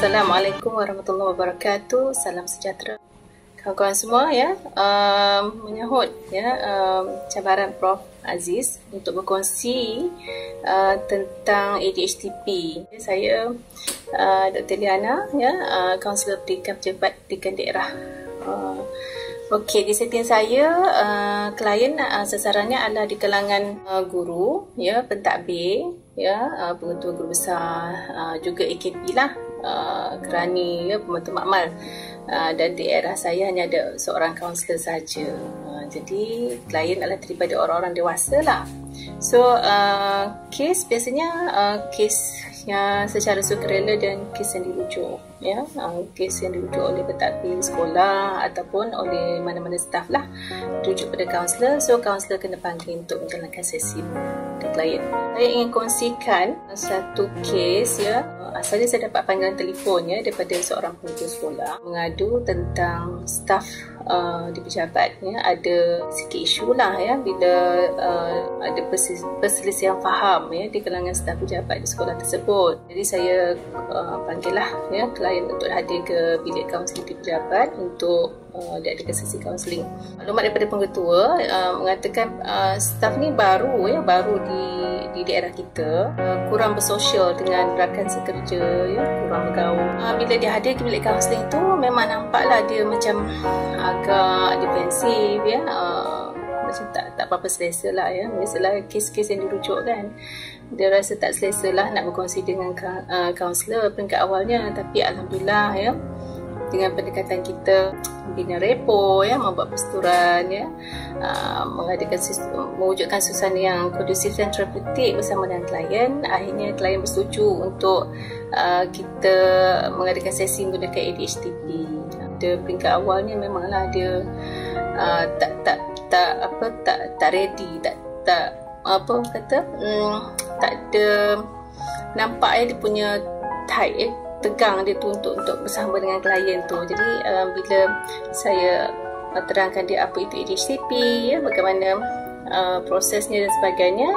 Assalamualaikum warahmatullahi wabarakatuh. Salam sejahtera kawan-kawan semua ya. Menyahut ya cabaran Prof Aziz untuk berkongsi tentang ADHTP. Saya Dr. Liana ya, kaunselor pendidikan pejabat pendidikan daerah. Okey, di setting saya klien sasarannya adalah di kalangan guru ya, pentadbir ya, pengetua guru besar, juga AKP lah, kerani ya, pembantu makmal. Dan di daerah saya hanya ada seorang kaunselor saja. Jadi klien adalah daripada orang-orang dewasa lah. So kes biasanya kes yang secara sukarela dan kes yang dirujuk ya, kes yang dirujuk oleh pentadbir sekolah ataupun oleh mana-mana staf lah, dirujuk pada kaunselor. So kaunselor kena panggil untuk menjalankan sesi dengan klien. Saya ingin kongsikan satu kes ya. Asalnya saya dapat panggilan telefon ya daripada seorang pengurusi sekolah mengadu tentang staf di pejabat ya, ada sikit isu lah ya, bila ada perselisihan faham ya di kalangan staf pejabat di sekolah tersebut. Jadi saya panggil lah ya klien untuk hadir ke bilik kaunseling di pejabat untuk diadakan sesi kaunseling. Maklumat daripada pengetua mengatakan staf ni baru di daerah kita, kurang bersosial dengan rakan sekerja ya, kurang bergaul. Bila dia hadir ke bilik kaunseling tu, memang nampaklah dia macam agak defensif ya, macam tak apa-apa selesa lah ya. Biasalah kes-kes yang dirujuk kan, dia rasa tak selesa lah nak berkongsi dengan kaunselor peringkat awalnya. Tapi alhamdulillah ya, dengan pendekatan kita bina repo ya, membuat persetujuan ya, mewujudkan suasana yang kondusif dan terapeutik bersama dengan klien. Akhirnya klien bersetuju untuk kita mengadakan sesi menggunakan ADHTP. Pada peringkat awalnya memanglah dia tak ready, tak ada nampak dia punya type tegang dia tu untuk bersama dengan klien tu. Jadi bila saya terangkan dia apa itu ADHTP ya, bagaimana prosesnya dan sebagainya,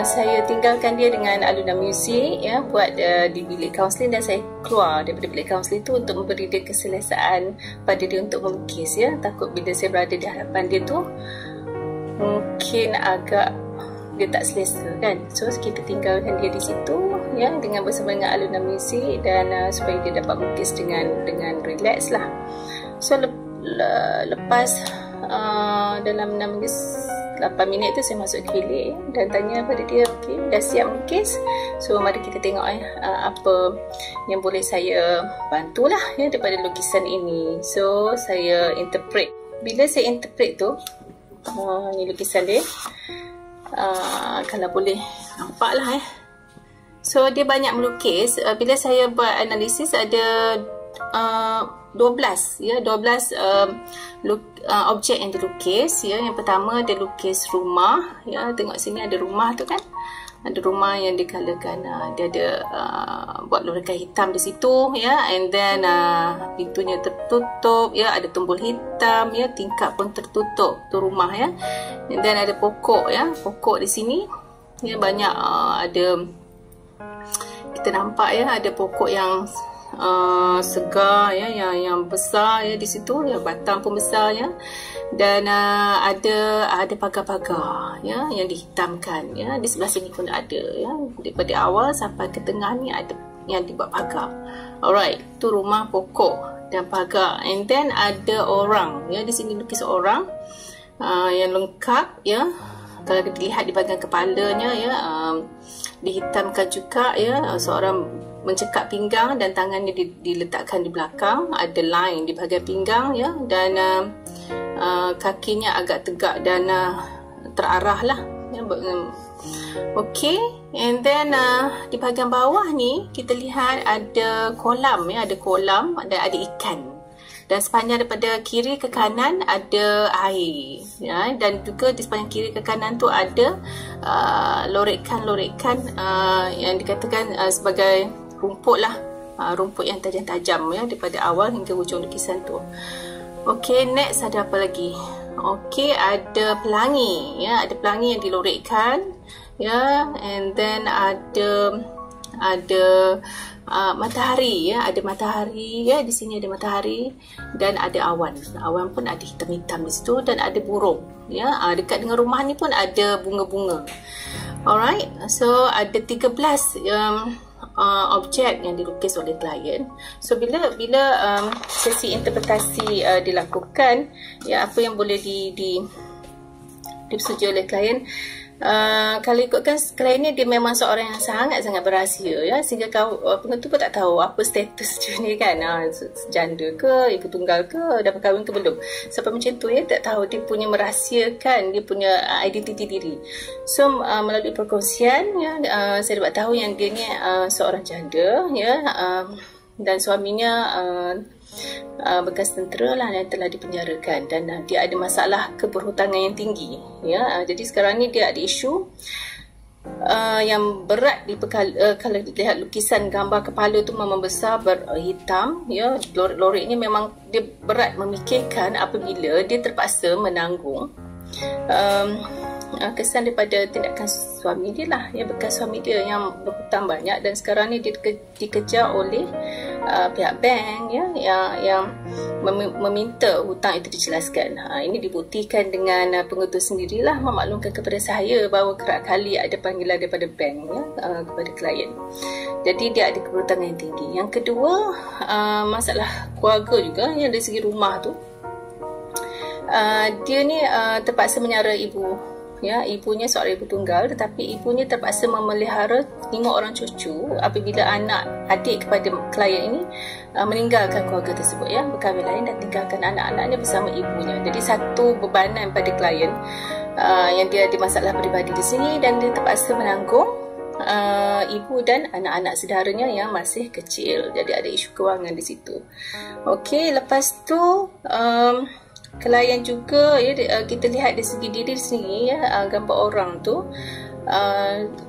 saya tinggalkan dia dengan alunan muzik ya, buat di bilik kaunseling, dan saya keluar daripada bilik kaunseling tu untuk memberi dia keselesaan pada dia untuk melukis ya. Takut bila saya berada di hadapan dia tu mungkin agak dia tak selesa kan. So kita tinggalkan dia di situ ya, dengan bersama dengan alunan muzik, dan supaya dia dapat melukis dengan relax lah. So lepas dalam 8 minit tu saya masuk ke bilik dan tanya pada dia, okay, dah siap melukis? So mari kita tengok apa yang boleh saya bantulah ya daripada lukisan ini. So saya interpret. Bila saya interpret tu, ni lukisan dia, kalau boleh nampak lah So dia banyak melukis. Bila saya buat analisis ada 12 ya, 12 objek yang dilukis ya. Yang pertama dia lukis rumah ya, tengok sini ada rumah tu kan, ada rumah yang dikalakan, dia ada buat lorikan hitam di situ ya, and then pintunya tertutup ya, ada tumbul hitam ya, tingkap pun tertutup tu rumah ya, and then ada pokok ya, pokok di sini ya, banyak ada, kita nampak ya, ada pokok yang segar ya, yang besar ya di situ ya, batang pun besar ya, dan ada pagar-pagar ya yang dihitamkan ya. Di sebelah sini pun ada ya, daripada awal sampai ke tengah ni ada yang dibuat pagar. Alright, tu rumah, pokok dan pagar. And then ada orang ya, di sini lukis orang yang lengkap ya. Kalau kita lihat di bahagian kepalanya ya, dihitamkan juga ya, seorang mencekak pinggang dan tangannya diletakkan di belakang, ada line di bahagian pinggang ya, dan kakinya agak tegak dan terarah lah ya. Okey, and then di bahagian bawah ni kita lihat ada kolam ya, ada kolam dan ada ikan, dan sepanjang daripada kiri ke kanan ada air ya, dan juga di sepanjang kiri ke kanan tu ada lorekan-lorekan yang dikatakan sebagai rumput lah, rumput yang tajam-tajam ya, daripada awal hingga hujung lukisan tu. Okey, next ada apa lagi? Okey, ada pelangi ya, ada pelangi yang dilorekkan ya, and then ada ada matahari ya, ada matahari ya, di sini ada matahari dan ada awan. Awan pun ada hitam-hitam di situ dan ada burung ya. Dekat dengan rumah ni pun ada bunga-bunga. Alright, so ada 13 objek yang dilukis oleh klien. So bila sesi interpretasi dilakukan, ya, apa yang boleh disetujui oleh klien. Kalau ikutkan klien ni, dia memang seorang yang sangat-sangat berahsia ya, sehingga pengetu pun tak tahu apa status dia ni kan, janda ke, ibu tunggal ke, dah berkahwin ke belum, sampai macam tu ya, tak tahu. Dia punya merahsiakan dia punya identiti diri. So melalui perkongsian ya, saya dapat tahu yang dia ni seorang janda ya, dan suaminya bekas tentera lah yang telah dipenjarakan, dan dia ada masalah keberhutang yang tinggi ya. Jadi sekarang ni dia ada isu yang berat kalau lihat lukisan gambar kepala tu memang besar, berhitam ya. Lorek ni memang dia berat memikirkan apabila dia terpaksa menanggung kesan daripada tindakan suami dia lah ya, bekas suami dia yang berhutang banyak, dan sekarang ni dia dikejar oleh pihak bank ya, yang meminta hutang itu dijelaskan. Ini dibuktikan dengan pengetu sendirilah memaklumkan kepada saya bahawa kerap kali ada panggilan daripada bank ya, kepada klien. Jadi dia ada keberhutangan yang tinggi. Yang kedua, masalah keluarga juga yang dari segi rumah tu. Dia ni terpaksa menyara ibu ya, ibunya seorang ibu tunggal, tetapi ibunya terpaksa memelihara 5 orang cucu apabila adik kepada klien ini meninggalkan keluarga tersebut ya, berkahwin lain dan tinggalkan anak-anaknya bersama ibunya. Jadi satu bebanan pada klien yang dia ada masalah peribadi di sini, dan dia terpaksa menanggung ibu dan anak-anak saudaranya yang masih kecil. Jadi ada isu kewangan di situ. Okey, lepas tu klien juga ya, kita lihat dari segi diri sendiri ya, gambar orang tu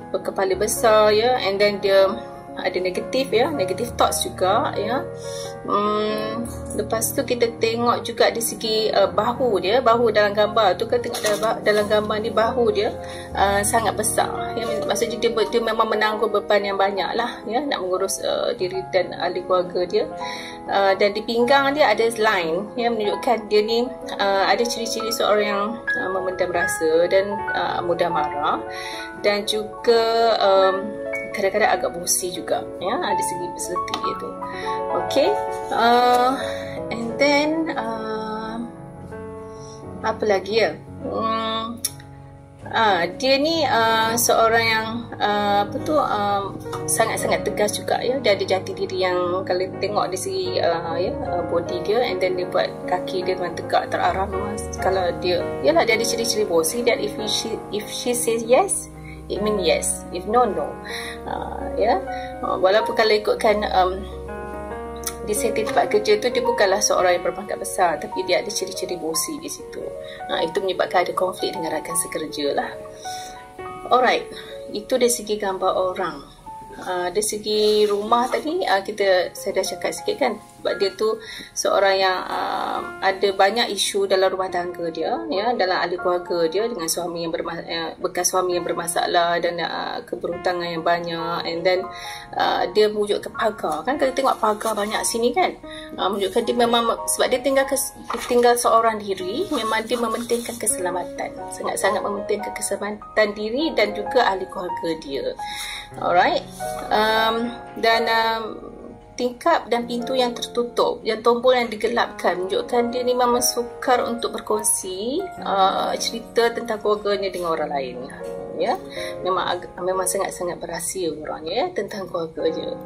berkepala besar ya, and then dia ada negatif ya, negative thoughts juga ya. Lepas tu kita tengok juga dari segi bahu dia, bahu dalam gambar tu kan, tengok dalam gambar ni bahu dia sangat besar ya, maksudnya dia memang menanggung beban yang banyak lah ya, nak mengurus diri dan ahli keluarga dia. Dan di pinggang dia ada line yang menunjukkan dia ni ada ciri-ciri seorang yang memendam rasa dan mudah marah, dan juga kadang-kadang agak busi juga ya, ada segi personality dia tu. Okay, and then apa lagi ya, dia ni seorang yang sangat-sangat tegas juga ya. Dia ada jati diri yang kalau tengok dari segi body dia, and then dia buat kaki dia memang tegak, terarah memang. Kalau dia ada ciri-ciri bossy, that if she says yes, it means yes, if no, no. Walaupun kalau ikutkan di setting tempat kerja tu, dia bukanlah seorang yang berpangkat besar, tapi dia ada ciri-ciri bossy di situ. Itu menyebabkan ada konflik dengan rakan sekerja lah. Alright, itu dari segi gambar orang. Dari segi rumah tadi saya dah cakap sikit kan, sebab dia tu seorang yang ada banyak isu dalam rumah tangga dia ya, dalam ahli keluarga dia dengan suami yang bekas suami yang bermasalah dan keberhutangan yang banyak, and then dia menunjukkan pagar kan, kalau tengok pagar banyak sini kan, menunjukkan dia memang, sebab dia tinggal seorang diri, memang dia mementingkan keselamatan, sangat-sangat mementingkan keselamatan diri dan juga ahli keluarga dia. Alright, dan tingkap dan pintu yang tertutup, yang tombol yang digelapkan, menunjukkan dia ni memang sukar untuk berkongsi cerita tentang keluarganya dengan orang lain ya. Memang sangat-sangat berahsia orangnya ya, tentang keluarganya.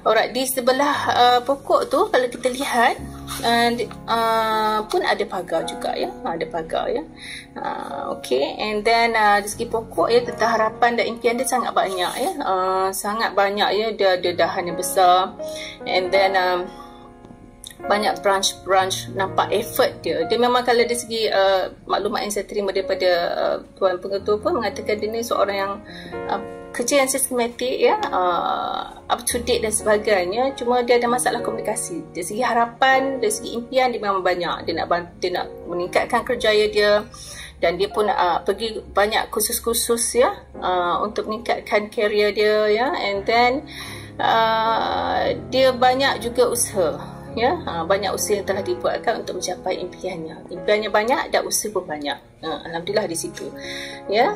Alright, di sebelah pokok tu kalau kita lihat pun ada pagar juga ya, ada pagar ya. Okay, and then dari segi pokok ya, tentang harapan dan impian dia sangat banyak ya, sangat banyak ya. Dia ada dahan yang besar, and then banyak branch, nampak effort dia. Dia memang kalau dari segi maklumat yang saya terima daripada tuan pengetua pun mengatakan dia ni seorang yang kerja yang sistematik ya, up to date dan sebagainya. Cuma dia ada masalah komunikasi. Dari segi harapan, dari segi impian dia memang banyak. Dia nak meningkatkan kerjaya dia, dan dia pun pergi banyak kursus-kursus ya, untuk meningkatkan karier dia ya. And then dia banyak juga usaha ya, banyak usaha yang telah dibuatkan untuk mencapai impiannya. Impiannya banyak dan usaha pun banyak. Alhamdulillah di situ ya.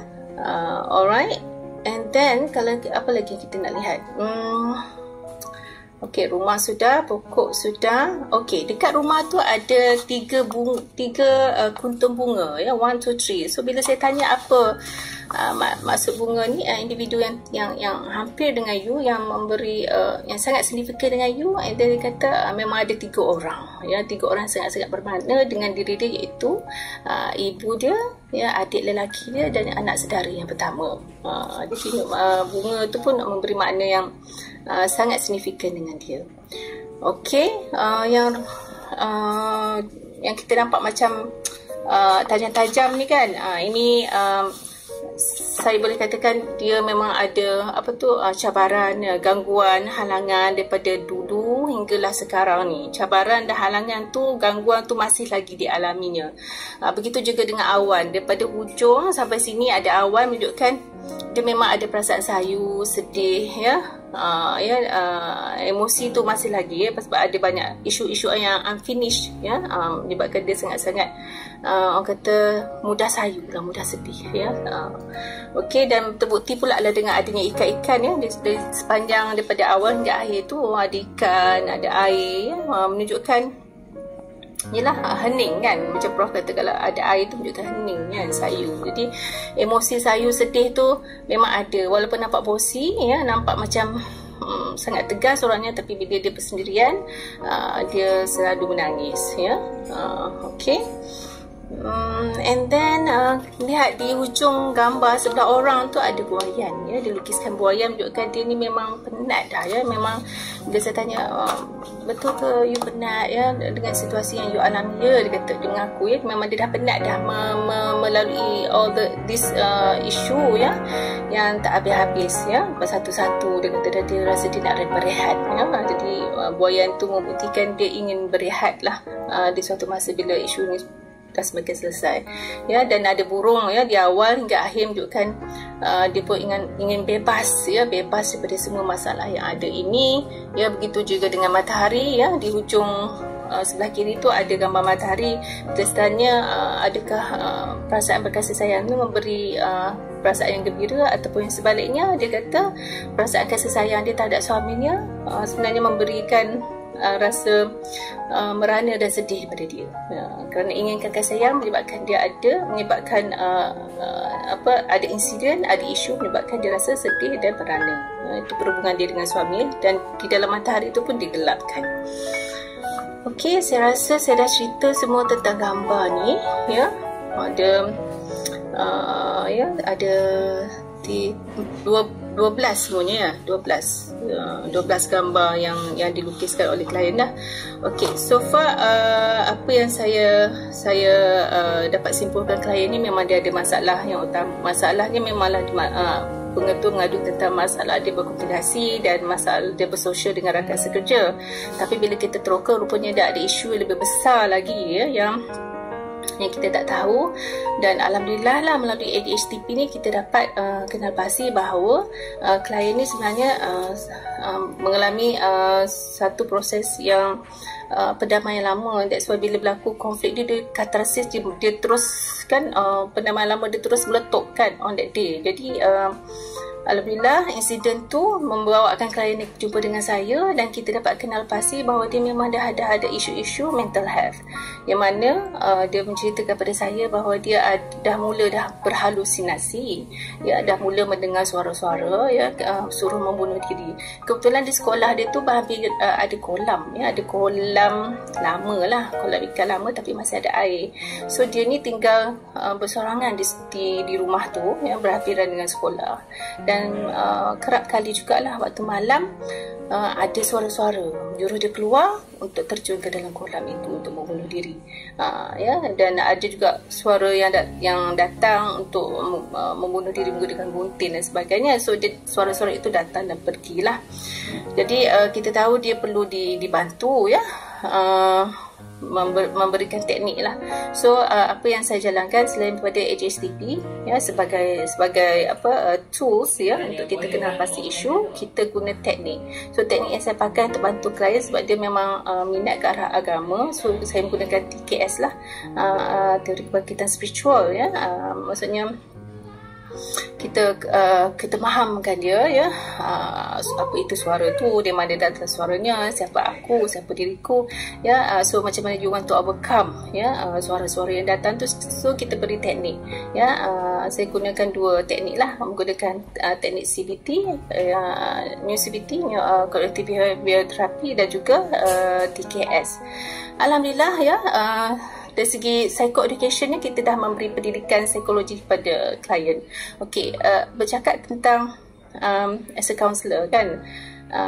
Alright, and then kalau apa lagi kita nak lihat? Okey, rumah sudah, pokok sudah. Okey, dekat rumah tu ada tiga kuntum bunga ya, 1, 2, 3. So bila saya tanya apa maksud bunga ni, individu yang hampir dengan you, yang memberi yang sangat signifikan dengan you, and then dia kata memang ada 3 orang ya, 3 orang sangat-sangat bermakna dengan diri dia, iaitu ibu dia ya, adik lelaki dia dan anak saudara yang pertama. Jadi bunga tu pun memberi makna yang sangat signifikan dengan dia. Okey, yang kita nampak macam tajam-tajam ni kan, ini saya boleh katakan dia memang ada cabaran, gangguan, halangan daripada dulu hinggalah sekarang ni. Cabaran dan halangan tu, gangguan tu masih lagi dialaminya. Begitu juga dengan awan, daripada hujung sampai sini ada awan, menunjukkan dia memang ada perasaan sayu, sedih ya. Emosi tu masih lagi ya, sebab ada banyak isu-isu yang unfinished ya, menyebabkan dia sangat-sangat orang kata mudah sayu lah, mudah sedih ya. Okey, dan terbukti pula lah dengan adanya ikan-ikan ya, dari sepanjang daripada awal hingga akhir tu ada ikan, ada air ya, menunjukkan yelah hening kan, macam Prof kata kalau ada air tu menunjukkan hening kan, sayu. Jadi emosi sayu sedih tu memang ada, walaupun nampak bosi ya, nampak macam sangat tegas orangnya, tapi bila dia bersendirian dia selalu menangis ya. Okey. And then lihat di hujung gambar sebelah orang tu ada buaian ya, dia lukiskan buaian, menunjukkan dia ni memang penat dah ya. Memang bila saya tanya betul ke you penat ya dengan situasi yang you alami, ya dia kata dengan aku ya, memang dia dah penat dah melalui all this issue ya, yang tak habis-habis ya, satu-satu. Dia kata dia rasa dia nak berehat ya. Jadi buaian tu membuktikan dia ingin berehat lah di suatu masa bila isu ni dah semakin selesai ya. Dan ada burung ya, di awal hingga akhir menunjukkan dia pun ingin bebas ya, bebas daripada semua masalah yang ada ini ya. Begitu juga dengan matahari ya, di hujung sebelah kiri tu ada gambar matahari. Testanya adakah perasaan berkasih sayang itu memberi perasaan yang gembira, ataupun yang sebaliknya, dia kata perasaan kasih sayang dia terhadap suaminya sebenarnya memberikan rasa merana dan sedih pada dia kerana inginkan kasih sayang menyebabkan dia menyebabkan ada insiden, ada isu menyebabkan dia rasa sedih dan merana. Itu perhubungan dia dengan suami, dan di dalam matahari itu pun digelapkan. Okey, saya rasa saya dah cerita semua tentang gambar ni ya. Ada di 12 semuanya ya, 12 gambar yang dilukiskan oleh klien dah. Okey, so far apa yang saya dapat simpulkan, klien ni memang dia ada masalah yang utama. Masalahnya memanglah pengetua mengadu tentang masalah dia berkomunikasi dan masalah dia bersosial dengan rakan sekerja. Tapi bila kita teroka, rupanya dia ada isu yang lebih besar lagi ya, yang kita tak tahu. Dan alhamdulillah lah, melalui ADHTP ni kita dapat kenal pasti bahawa klien ni sebenarnya mengalami satu proses yang pendamaian lama. That's why bila berlaku konflik dia katarsis, dia terus kan pendamaian lama dia terus meletup kan on that day. Jadi alhamdulillah insiden tu membawakan klien ni jumpa dengan saya, dan kita dapat kenal pasti bahawa dia memang dah ada isu-isu mental health, yang mana dia menceritakan kepada saya bahawa dia dah mula berhalusinasi ya, dah mula mendengar suara-suara ya, suruh membunuh diri. Kebetulan di sekolah dia tu hampir ada kolam ya, ada kolam lama lah, kolam ikan lama tapi masih ada air. So dia ni tinggal bersorangan di rumah tu ya, berhampiran dengan sekolah. Dan kerap kali jugalah waktu malam ada suara-suara menyuruh dia keluar untuk terjun ke dalam kolam itu untuk membunuh diri ya. Dan ada juga suara yang datang untuk membunuh diri menggunakan gunting dan sebagainya. So suara-suara itu datang dan pergilah. Jadi kita tahu dia perlu dibantu ya. memberikan teknik lah. So apa yang saya jalankan selain daripada HSTP ya, sebagai tools ya untuk kita kenal pasti isu, kita guna teknik. So teknik yang saya pakai untuk bantu klien sebab dia memang minat ke arah agama, so saya menggunakan TKS lah, teori kebangkitan spiritual ya. Maksudnya kita fahamkan dia ya, apa itu suara tu, di mana datang suaranya, siapa aku, siapa diriku ya. So macam mana you want to overcome ya suara-suara yang datang tu. So kita beri teknik ya. Saya gunakan dua teknik lah, menggunakan teknik CBT, New CBT, Cognitive Behavioral Therapy, dan juga TKS. Alhamdulillah ya, dari segi psychoeducation ni kita dah memberi pendidikan psikologi kepada klien. Okey, bercakap tentang as a counselor kan,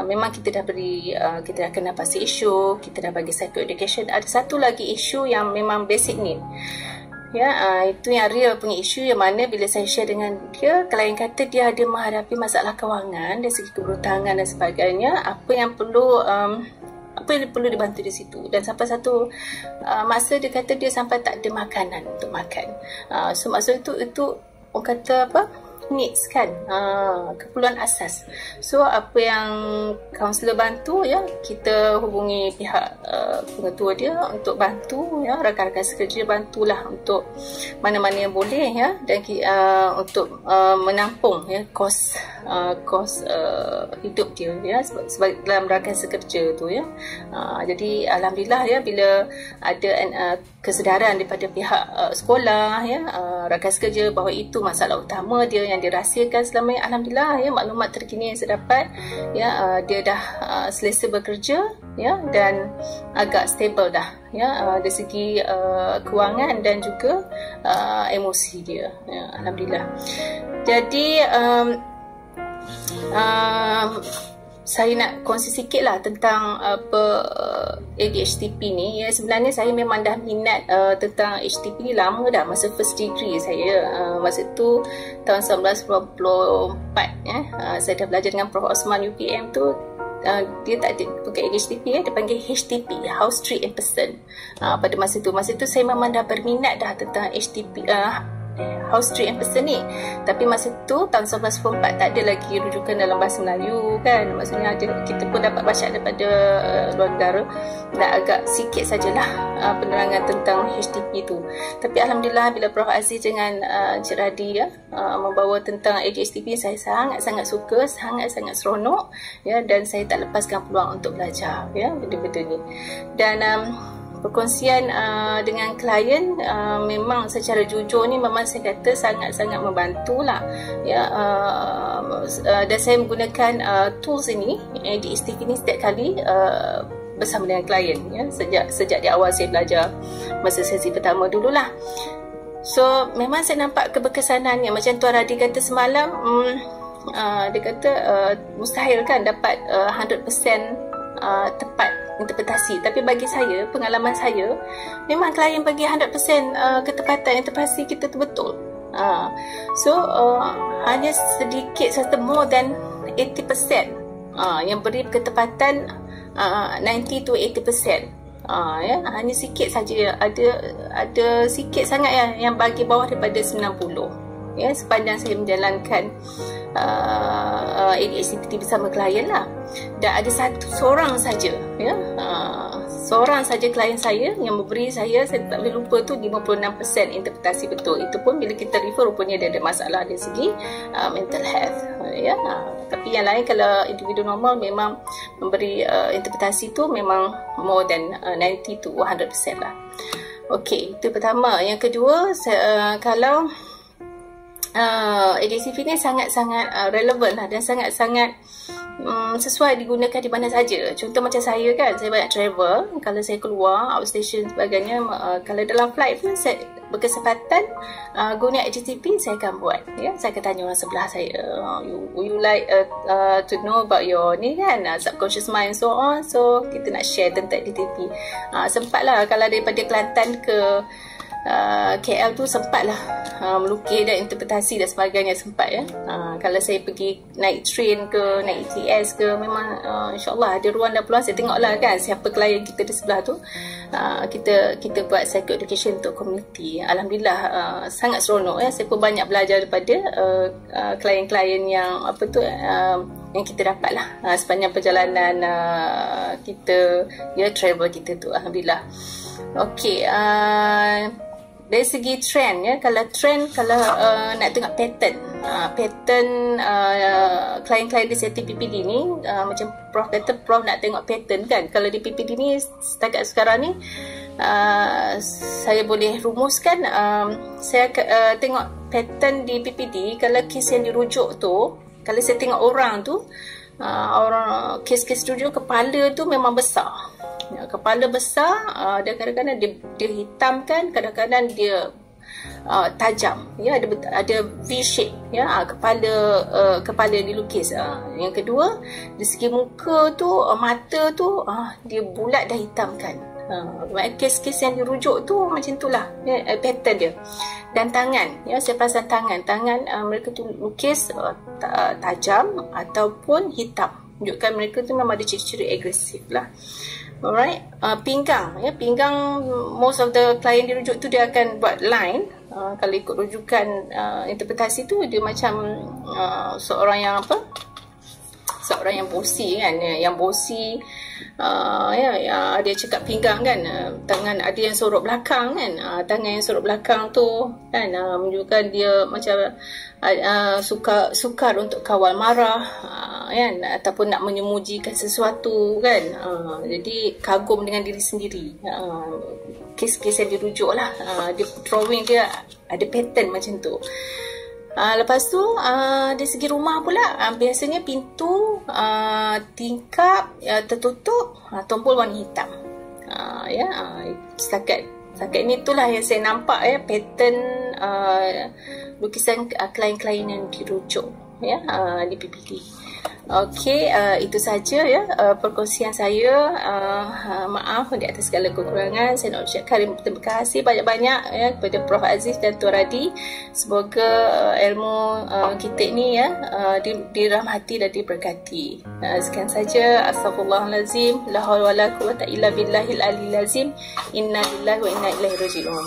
memang kita dah beri, kita dah kenal pasti isu, kita dah bagi psychoeducation. Ada satu lagi isu yang memang basic need ya, itu yang real punya isu, yang mana bila saya share dengan dia, klien kata dia ada menghadapi masalah kewangan dari segi keberhutanan dan sebagainya, apa yang perlu dibantu di situ. Dan sampai satu masa dia kata dia sampai tak ada makanan untuk makan. So maksud itu orang kata apa, needs kan, keperluan asas. So apa yang kaunselor bantu ya, kita hubungi pihak pengetua dia untuk bantu ya, rakan-rakan sekerja bantulah untuk mana-mana yang boleh ya, dan untuk menampung ya kos hidup dia ya, sebagai dalam rakan sekerja tu ya. Jadi alhamdulillah ya, bila ada kesedaran daripada pihak sekolah ya, rakan sekerja, bahawa itu masalah utama dia yang dirahsiakan selama ini, alhamdulillah ya, maklumat terkini yang saya dapat ya, dia dah selesa bekerja ya, dan agak stable dah ya, dari segi kewangan dan juga emosi dia ya, alhamdulillah. Jadi saya nak kongsi sikit lah tentang ADHTP ni ya. Sebenarnya saya memang dah minat tentang HTP ni lama dah, masa first degree saya, masa tu tahun 1994 ya. Saya dah belajar dengan Prof Osman UPM tu. Dia tak ada bukan ADHTP ya, dia panggil HTP, House Street and Person. Pada masa tu saya memang dah berminat dah tentang HTP, House Street and Person ni. Tapi masa tu tahun 1994 tak ada lagi rujukan dalam bahasa Melayu kan, maksudnya kita pun dapat baca daripada luar negara, dan agak sikit sajalah penerangan tentang HTP tu. Tapi alhamdulillah bila Prof Aziz dengan Encik Radi ya membawa tentang ADHTP, saya sangat-sangat suka, sangat-sangat seronok ya, dan saya tak lepaskan peluang untuk belajar ya benda-benda ni. Dan perkongsian dengan klien memang secara jujur ni memang saya kata sangat-sangat membantulah ya, dan saya menggunakan tools ini, ADHTP ni setiap kali bersama dengan klien ya, sejak di awal saya belajar masa sesi pertama dululah. So memang saya nampak keberkesanannya. Macam Tuan Radi kata semalam, dia kata mustahil kan dapat 100% tepat interpretasi. Tapi bagi saya, pengalaman saya, memang klien bagi 100% ketepatan interpretasi kita tu betul. So hanya sedikit serta more than 80% yang beri ketepatan 90 to 80%. Ya, hanya sikit saja, ada sikit sangat yang bagi bawah daripada 90 ya, sepanjang saya menjalankan ADHD bersama klien lah. Dan ada seorang saja ya, seorang saja klien saya yang memberi saya tak boleh lupa tu 56% interpretasi betul. Itu pun bila kita refer rupanya dia ada masalah dari segi mental health ya. Tapi yang lain, kalau individu normal memang memberi interpretasi tu memang more than 90 to 100% lah. Okey, itu pertama. Yang kedua, kalau ADHD ni sangat-sangat relevan lah, dan sangat-sangat sesuai digunakan di mana saja. Contoh macam saya kan, saya banyak travel. Kalau saya keluar outstation sebagainya, kalau dalam flight pun saya berkesempatan guna HTTP, saya akan buat ya. Saya akan tanya orang sebelah saya, you like to know about your ni kan, subconscious mind so on. So kita nak share tentang HTTP. Sempatlah kalau daripada Kelantan ke KL tu sempatlah melukis dan interpretasi dan sebagainya, sempat ya. Kalau saya pergi naik train ke, naik ETS ke, memang insyaAllah ada ruang dan peluang. Saya tengoklah kan siapa klien kita di sebelah tu. Kita buat psycho education untuk community. Alhamdulillah sangat seronok ya. Saya pun banyak belajar daripada klien-klien yang yang kita dapat lah sepanjang perjalanan kita, travel kita tu. Alhamdulillah. Okey, dari segi trend ya, kalau nak tengok pattern klien-klien di setting PPD ni, macam Prof kata, Prof nak tengok pattern kan. Kalau di PPD ni setakat sekarang ni, saya boleh rumuskan, saya tengok pattern di PPD. Kalau kes yang dirujuk tu, kalau saya tengok orang tu, orang kes rujuk, kepala tu memang besar. Kepala besar, dan kadang-kadang dia hitamkan, kadang-kadang dia tajam ya, ada V shape ya, kepala yang dilukis. Yang kedua, dari segi muka tu, mata tu dia bulat dah hitamkan. Kes-kes yang dirujuk tu macam itulah ya, pattern dia. Dan tangan ya, saya perasan tangan mereka tu lukis tajam ataupun hitam, menunjukkan mereka tu memang ada ciri-ciri agresif lah. Alright, pinggang most of the client dirujuk tu dia akan buat line. Kalau ikut rujukan interpretasi tu, dia macam seorang yang bosi kan, yang bosi. Dia cakap pinggang kan, tangan ada yang sorok belakang kan, tangan yang sorok belakang tu kan, menunjukkan dia macam sukar untuk kawal marah kan, ataupun nak menyembunyikan sesuatu kan. Jadi kagum dengan diri sendiri. Kes-kes yang dirujuk lah, dia drawing dia ada pattern macam tu. Lepas tu dari segi rumah pula, biasanya pintu, tingkap tertutup, tombol warna hitam. Setakat ini itulah yang saya nampak ya, pattern lukisan klien-klien yang dirujuk ya, di PPD. Okey, itu saja ya perkongsian saya. Maaf di atas segala kekurangan. Saya nak ucapkan terima kasih banyak-banyak ya kepada Prof Aziz dan Tuan Radi. Semoga ilmu kita ni ya dirahmati dan diberkati. Sekian saja. Astaghfirullahalazim. La haula wala quwwata illa billahil aliyil azim. Inna lillahi wa inna ilaihi raji'un.